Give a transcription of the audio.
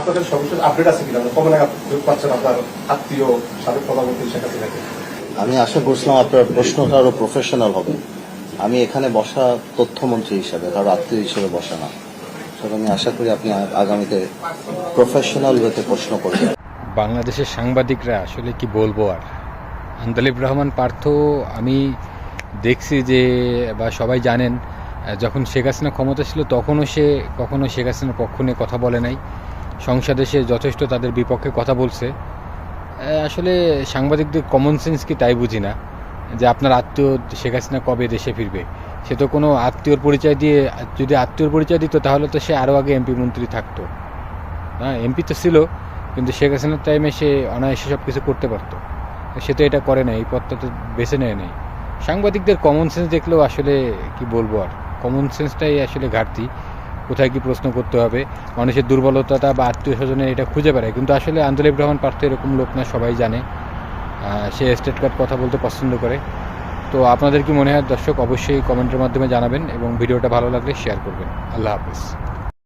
আপনাদের সর্বশেষ আপডেট আছে কিনা, কবে নাগাদ ফেরত পাচ্ছেন আপনার আত্মীয় সাবেক প্রধানমন্ত্রী শেখ হাসিনাকে? আমি আশা করছিলাম আপনার প্রশ্নটা আরো প্রফেশনাল হবে। আমি এখানে বসা তথ্যমন্ত্রী হিসেবে, কারো আত্মীয় হিসেবে বসা না। আমি আশা করি আপনি আগামীতে প্রফেশনাল ওয়েতে প্রশ্ন করবেন। বাংলাদেশের সাংবাদিকরা আসলে কি বলবো আর, আন্দালিব রহমান পার্থ আমি দেখছি যে, বা সবাই জানেন, যখন শেখ হাসিনা ক্ষমতা ছিল তখনও সে কখনো শেখ হাসিনার পক্ষ নিয়ে কথা বলে নাই। সংসদে সে যথেষ্ট তাদের বিপক্ষে কথা বলছে। আসলে সাংবাদিকদের কমন সেন্স কি তাই বুঝি না, যে আপনার আত্মীয় শেখ হাসিনা কবে দেশে ফিরবে। সে তো কোনো আত্মীয়র পরিচয় দিয়ে, যদি আত্মীয়র পরিচয় দিত তাহলে তো সে আরও আগে এমপি মন্ত্রী থাকতো। হ্যাঁ, এমপি তো ছিল, কিন্তু শেখ হাসিনার টাইমে সে অনায়াসে সব কিছু করতে পারতো। সে তো এটা করে নাই, এই পথটা তো বেছে নেয় নাই। সাংবাদিকদের কমন সেন্স দেখলেও আসলে কি বলবো আর, কমন সেন্সটাই আসলে ঘাটতি। কোথায় কি প্রশ্ন করতে হবে, মানুষের দুর্বলতাটা বা আত্মীয় স্বজনের এটা খুঁজে বেড়ায়। কিন্তু আসলে আন্দালিব রহমান পার্থ এরকম লোক না, সবাই জানে। সে স্টেট কার্ড কথা বলতে পছন্দ করে। তো আপনাদের কি মনে হয় দর্শক, অবশ্যই কমেন্টের মাধ্যমে জানাবেন এবং ভিডিওটা ভালো লাগলে শেয়ার করবেন। আল্লাহ হাফেজ।